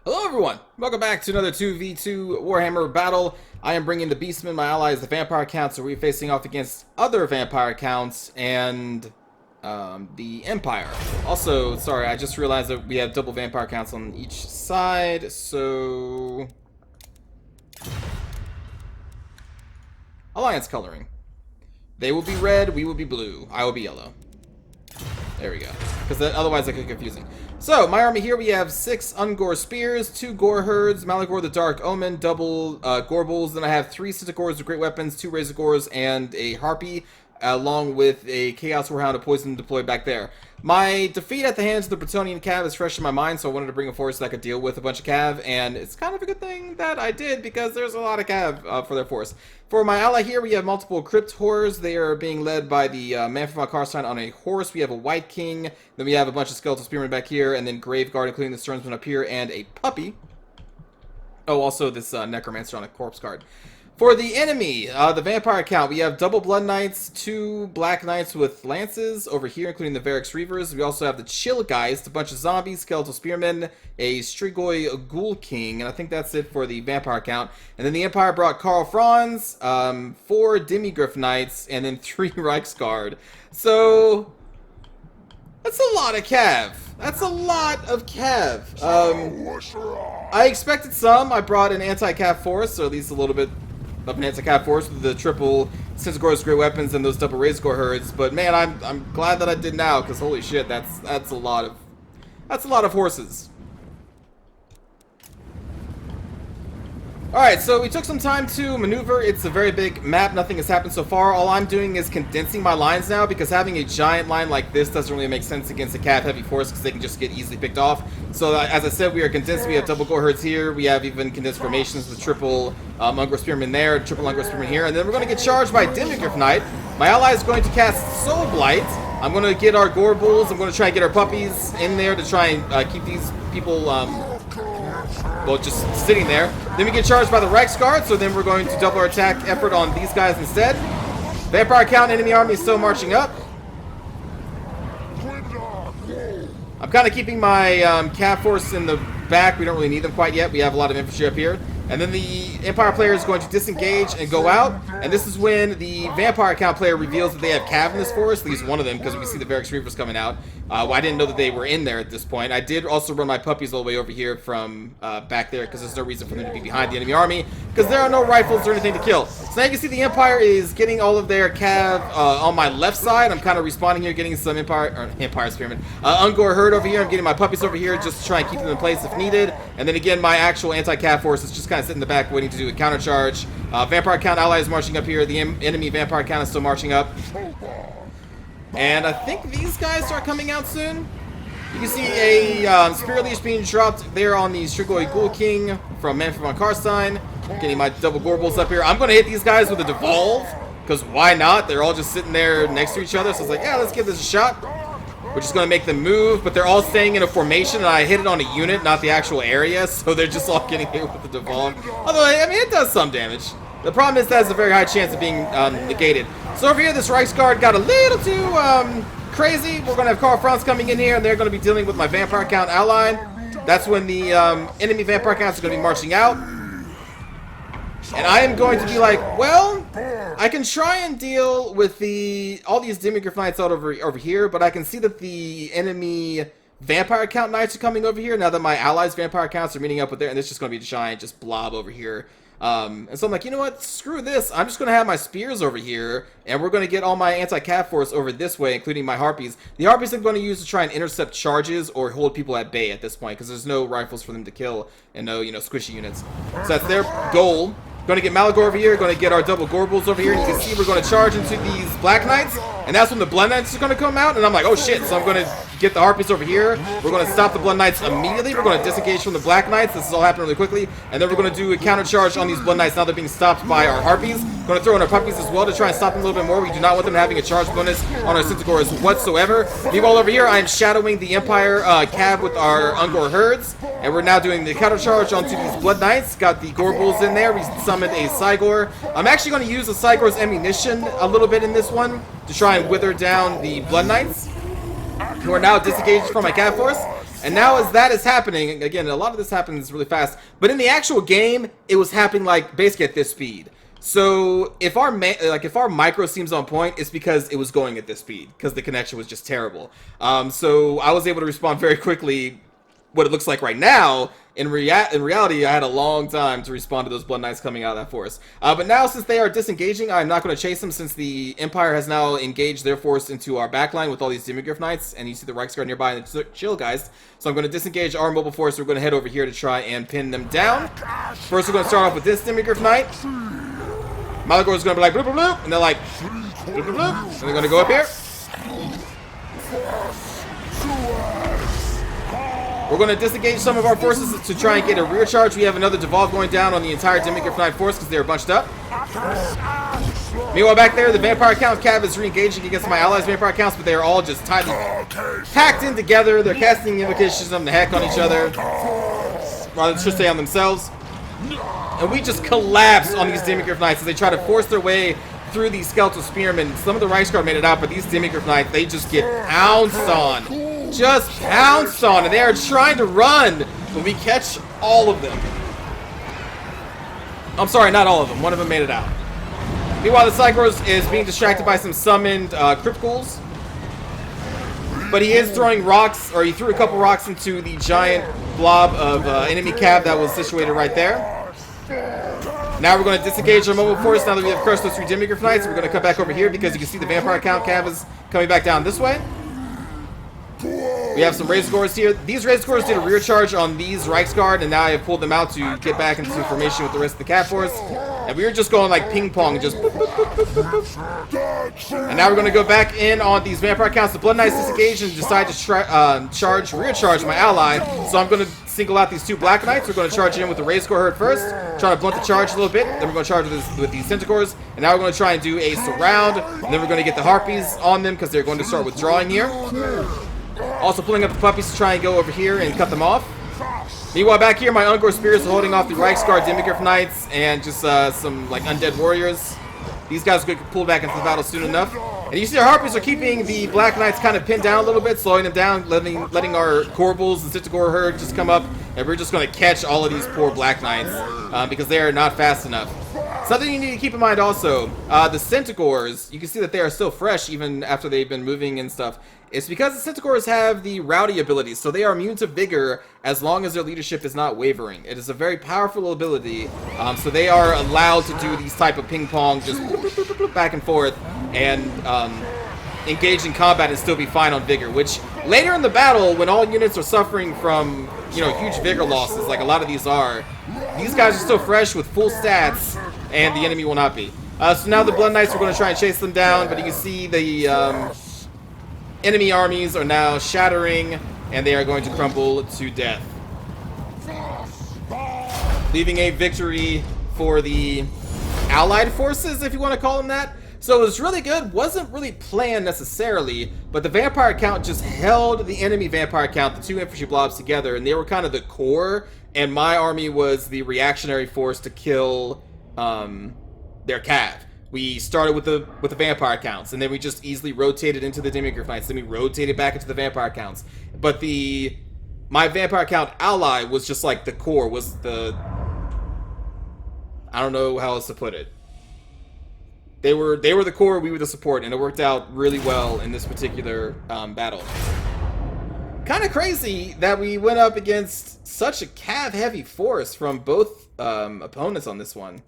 Hello everyone! Welcome back to another 2v2 Warhammer battle. I am bringing the Beastmen, my allies, the Vampire Counts, so we're facing off against other Vampire Counts and the Empire. Also, sorry, I just realized that we have double Vampire Counts on each side, so... Alliance coloring. They will be red, we will be blue. I will be yellow. There we go. Because otherwise that could get confusing. So, my army here, we have 6 Ungor Spears, 2 Gore Herds, Malagor the Dark Omen, double Gorbals. Then I have 3 Centaurs with great weapons, 2 Razor Gores, and a Harpy, along with a Chaos Warhound of Poison deployed back there. My defeat at the hands of the Bretonnian Cav is fresh in my mind, so I wanted to bring a force that could deal with a bunch of Cav, and it's kind of a good thing that I did, because there's a lot of Cav for their force. For my ally here, we have multiple Crypt Horrors. They are being led by the man from Karstein on a horse. We have a White King, then we have a bunch of Skeletal Spearmen back here, and then Grave Guard, including the Sternsman up here, and a Puppy. Oh, also this Necromancer on a Corpse Guard. For the enemy, the Vampire Count, we have double Blood Knights, 2 Black Knights with Lances over here, including the Varix Reavers. We also have the Chill Geist, a bunch of Zombies, Skeletal Spearmen, a Strigoi Ghoul King, and I think that's it for the Vampire Count. And then the Empire brought Karl Franz, 4 Demigryph Knights, and then 3 Reichsguard. So... that's a lot of Cav. That's a lot of Cav. I expected some. I brought an anti-Cav force, so at least a little bit of an anti-Cav force with the triple Centaur's great weapons and those double Razor Gore herds. But man, I'm glad that I did now, because holy shit, that's a lot of horses. Alright, so we took some time to maneuver. It's a very big map. Nothing has happened so far. All I'm doing is condensing my lines now, because having a giant line like this doesn't really make sense against a Cav heavy force, because they can just get easily picked off. So as I said, we are condensed. We have double Gore herds here. We have even condensed formations with triple Ungor Spearmen there, triple Ungor Spearmen here. And then we're going to get charged by Demigryph Knight. My ally is going to cast Soul Blight. I'm going to get our Gore Bulls. I'm going to try and get our puppies in there to try and keep these people... well, just sitting there. Then we get charged by the Reichsguard, so then we're going to double our attack effort on these guys instead. Vampire Count enemy army is still marching up. I'm kind of keeping my Cav force in the back. We don't really need them quite yet. We have a lot of infantry up here. And then the Empire player is going to disengage and go out. And this is when the Vampire Count player reveals that they have Cav in this forest, at least one of them, because we see the Varix Reavers coming out. Well, I didn't know that they were in there at this point. I did also run my puppies all the way over here from back there, because there's no reason for them to be behind the enemy army, because there are no rifles or anything to kill. So now you can see the Empire is getting all of their Cav on my left side. I'm kind of respawning here, getting some Empire Spearmen. Ungor Herd over here. I'm getting my puppies over here just to try and keep them in place if needed. And then again, my actual anti-Cav force is just kind of sitting in the back waiting to do a countercharge. Vampire Count ally is marching up here. The enemy Vampire Count is still marching up. And I think these guys are coming out soon. You can see a Spirit Leash being dropped there on the Strigoi Ghoul King from Manfred von Karstein. Getting my double Gorbals up here. I'm going to hit these guys with a Devolve, because why not? They're all just sitting there next to each other. So it's like, yeah, let's give this a shot. We're just going to make them move, but they're all staying in a formation, and I hit it on a unit, not the actual area, so they're just all getting hit with the Devolve. Although, I mean, it does some damage. The problem is that has a very high chance of being negated. So over here, this Reichsguard got a little too crazy. We're going to have Karl Franz coming in here, and they're going to be dealing with my Vampire Count ally. That's when the enemy Vampire Counts are going to be marching out. And I am going to be like, well, I can try and deal with all these Demigryph Knights out over here, but I can see that the enemy Vampire Count Knights are coming over here now that my allies' Vampire Counts are meeting up with there, and it's just going to be a giant just blob over here. And so I'm like, you know what, screw this. I'm just going to have my spears over here, and we're going to get all my anti-Cav force over this way, including my Harpies. The Harpies I'm going to use to try and intercept charges or hold people at bay at this point, because there's no rifles for them to kill and no, squishy units. So that's their goal. Going to get Malagor over here, going to get our double Gorbals over here. You can see we're going to charge into these Black Knights, and that's when the Blood Knights are going to come out, and I'm like, oh shit, so I'm going to get the Harpies over here. We're going to stop the Blood Knights immediately. We're going to disengage from the Black Knights. This is all happening really quickly, and then we're going to do a counter charge on these Blood Knights now they're being stopped by our Harpies. Going to throw in our Puppies as well to try and stop them a little bit more. We do not want them having a charge bonus on our Centaurs whatsoever. Meanwhile, over here, I am shadowing the Empire Cav with our Ungor Herds, and we're now doing the counter charge onto these Blood Knights. Got the Gorbals in there. We summoned a Cygor. I'm actually going to use the Cygor's ammunition a little bit in this one to try and wither down the Blood Knights, who are now disengaged from my Cav force. And now as that is happening, again, a lot of this happens really fast, but in the actual game, it was happening like basically at this speed. So if our micro seems on point, it's because it was going at this speed, because the connection was just terrible. So I was able to respond very quickly. What it looks like right now, in reality, I had a long time to respond to those Blood Knights coming out of that forest. But now, since they are disengaging, I'm not going to chase them, since the Empire has now engaged their force into our backline with all these Demigryph Knights, and you see the Reiksguard nearby and the Shield guys. So I'm going to disengage our mobile force. We're going to head over here to try and pin them down. First, we're going to start off with this Demigryph Knight. Malagor's going to be like, bloop, bloop, bloop, and they're like, bloop, bloop, bloop, and they're going to go up here. We're going to disengage some of our forces to try and get a rear charge. We have another devolve going down on the entire Demigryph Knight force because they're bunched up. Meanwhile, back there, the Vampire Count Cav is re-engaging against my allies' Vampire Counts, but they are all just tightly packed in together. They're casting invocations of the heck on each other, rather than just stay on themselves. And we just collapse on these Demigryph Knights as they try to force their way through these Skeletal Spearmen. Some of the Reiksguard made it out, but these Demigryph Knights, they just get pounced on. Just pounced on, and they are trying to run when we catch all of them. I'm sorry, not all of them. One of them made it out. Meanwhile, the Psychros is being distracted by some summoned Crypt Ghouls. But he is throwing rocks, or he threw a couple rocks into the giant blob of enemy cav that was situated right there. Now we're going to disengage our mobile force now that we have crushed those 3 Demigryph Knights. We're going to come back over here because you can see the Vampire Count cav is coming back down this way. We have some Razor Gores here. These Razor Gores did a rear charge on these Reiksguard, and now I have pulled them out to get back into formation with the rest of the Cat Force. And we were just going like ping pong, just boop, boop, boop, boop, boop, boop. And now we're going to go back in on these Vampire Counts. The Blood Knights disengage and decide to rear charge my ally. So I'm going to single out these 2 Black Knights. We're going to charge in with the Razor Gore Herd first, try to blunt the charge a little bit. Then we're going to charge with these Centaurs. And now we're going to try and do a surround. And then we're going to get the Harpies on them because they're going to start withdrawing here. Also pulling up the puppies to try and go over here and cut them off. Meanwhile, back here, my Ungor Spears are holding off the Reiksguard Demigryph Knights and just some like undead warriors. These guys will get pulled back into the battle soon enough. And you see our Harpies are keeping the Black Knights kind of pinned down a little bit, slowing them down, letting our Corbels and Centaur Herd just come up. And we're just going to catch all of these poor Black Knights because they are not fast enough. Something you need to keep in mind also, the Centaurs, you can see that they are still fresh even after they've been moving and stuff. It's because the Centaurs have the rowdy abilities, so they are immune to vigor as long as their leadership is not wavering. It is a very powerful ability, so they are allowed to do these type of ping pong, just back and forth, and engage in combat and still be fine on vigor, which later in the battle, when all units are suffering from, you know, huge vigor losses, like a lot of these guys are still fresh with full stats, and the enemy will not be. So now the Blood Knights are going to try and chase them down, but you can see the enemy armies are now shattering, and they are going to crumble to death, leaving a victory for the allied forces, if you want to call them that. So it was really good. Wasn't really planned necessarily, but the Vampire Count just held the enemy Vampire Count, the 2 infantry blobs, together, and they were kind of the core, and my army was the reactionary force to kill their cav. We started with the Vampire Counts, and then we just easily rotated into the Demigryph Knights, then we rotated back into the Vampire Counts. But my Vampire Count ally was just like the core, was I don't know how else to put it. They were the core, we were the support, and it worked out really well in this particular battle. Kind of crazy that we went up against such a cav-heavy force from both opponents on this one.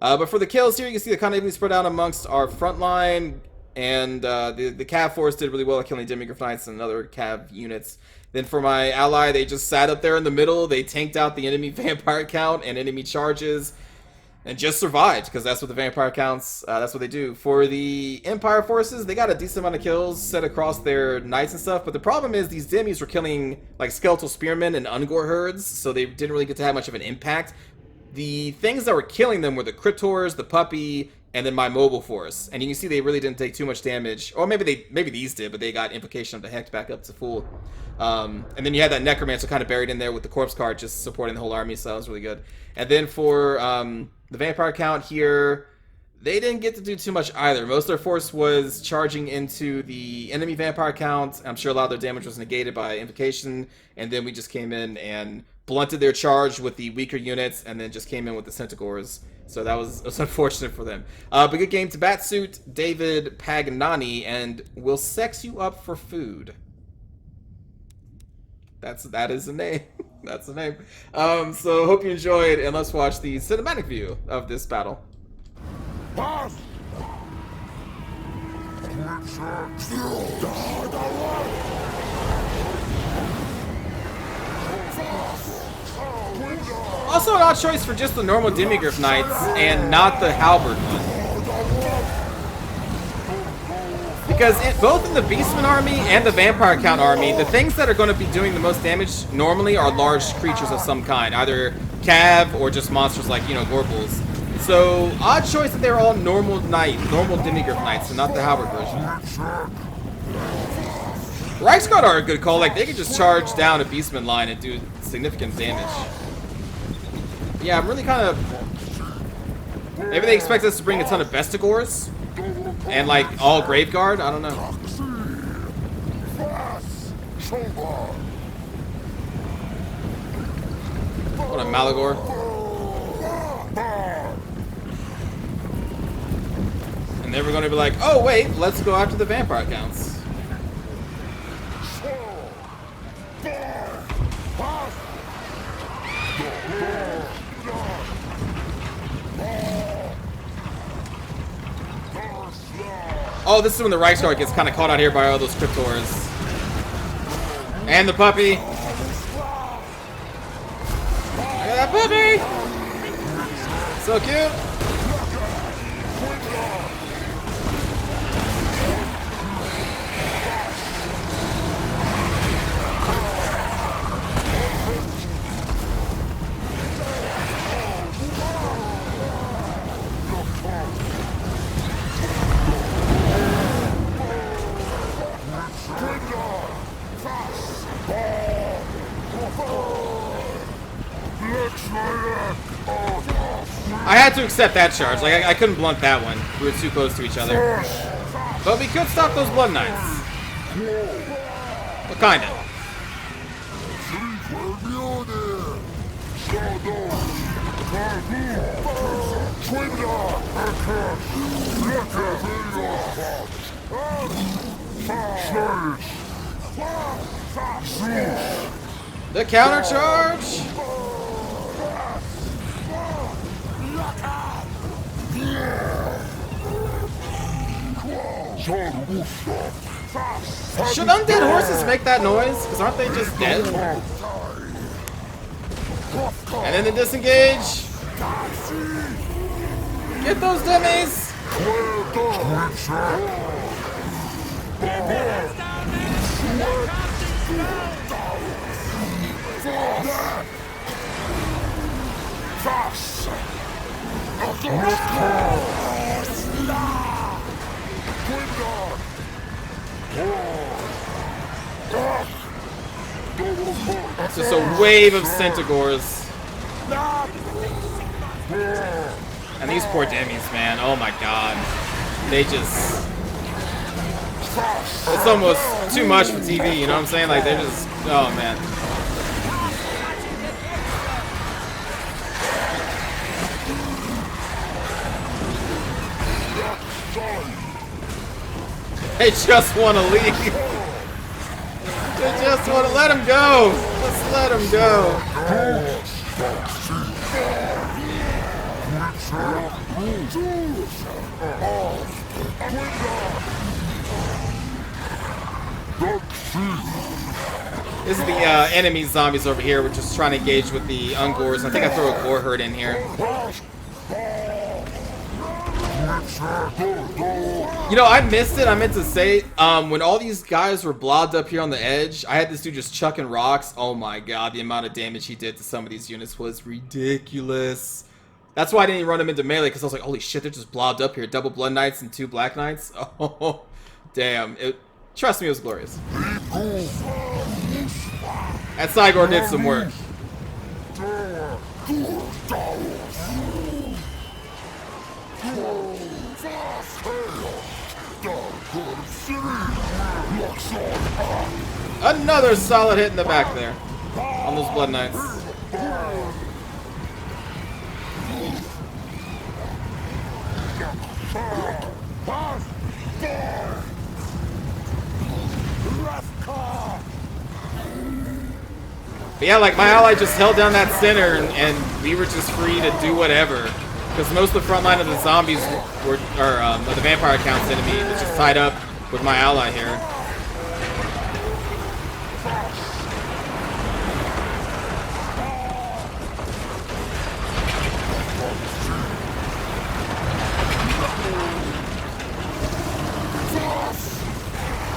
But for the kills here, you can see they're kind of evenly spread out amongst our front line, and the cav force did really well at killing Demigryph Knights and other cav units. Then for my ally, they just sat up there in the middle, they tanked out the enemy Vampire Count and enemy charges, and just survived, because that's what the Vampire Counts, that's what they do. For the Empire forces, they got a decent amount of kills set across their knights and stuff, but the problem is these Demis were killing like Skeletal Spearmen and Ungor Herds, so they didn't really get to have much of an impact. The things that were killing them were the Cryptors, the Puppy, and then my mobile force. And you can see they really didn't take too much damage. Or maybe these did, but they got Invocation of the Hex back up to full. And then you had that Necromancer kind of buried in there with the Corpse Card just supporting the whole army, so that was really good. And then for the Vampire Count here, They didn't get to do too much either. Most of their force was charging into the enemy vampire count. I'm sure a lot of their damage was negated by invocation, and then we just came in and blunted their charge with the weaker units, and then just came in with the Centaurs. So that was unfortunate for them. But good game to Batsuit, David Paganani, and we'll sex you up for food. That is the name. That's the name. So hope you enjoyed, and let's watch the cinematic view of this battle. Also an odd choice for just the normal Demigryph Knights and not the Halberd one. Because both in the Beastman army and the Vampire Count army, the things that are going to be doing the most damage normally are large creatures of some kind. Either Cav or just monsters like, Gorbals. So, odd choice that they're all normal Demigryph Knights, and not the Halberd version. Reichsguard are a good call. Like, they could just charge down a Beastman line and do significant damage. Yeah, I'm really kind of... Maybe they expect us to bring a ton of Bestigors? And, like, all Graveguard? I don't know. What a Malagor. And then we're going to be like, oh wait, let's go after the vampire counts. Oh, this is when the Reichsguard gets kind of caught out here by all those Cryptors. And the puppy. Look at that puppy! So cute! I had to accept that charge. Like, I couldn't blunt that one. We were too close to each other. But we could stop those Blood Knights. Well, kinda. The counter charge! Should undead horses make that noise? Because aren't they just dead? And then the disengage. Get those dummies! It's just a wave of Centaurs. And these poor Demis, man. Oh my god. They just... It's almost too much for TV, you know what I'm saying? Like, they're just... Oh, man. They just want to leave. They just want to let him go. Let's let him go. This is the enemy zombies over here. We're just trying to engage with the Ungors. I think I throw a Gore Herd in here. You know, I missed it. I meant to say, when all these guys were blobbed up here on the edge, I had this dude just chucking rocks. Oh my god, the amount of damage he did to some of these units was ridiculous. That's why I didn't run him into melee, because I was like, holy shit, they're just blobbed up here. Double Blood Knights and 2 Black Knights. Oh, damn. Trust me, it was glorious. And Cygor did some work. Another solid hit in the back there on those Blood Knights. But yeah, like, my ally just held down that center, and we were just free to do whatever. Because most of the front line of the zombies were, or the vampire count's enemy was just tied up with my ally here.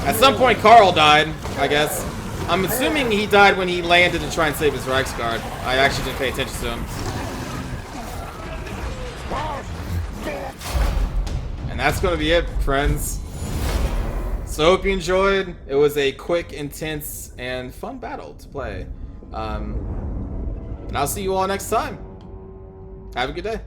At some point, Carl died, I guess. I'm assuming he died when he landed to try and save his Reichsguard. I actually didn't pay attention to him. And that's going to be it, friends. So hope you enjoyed. It was a quick, intense, and fun battle to play. And I'll see you all next time. Have a good day.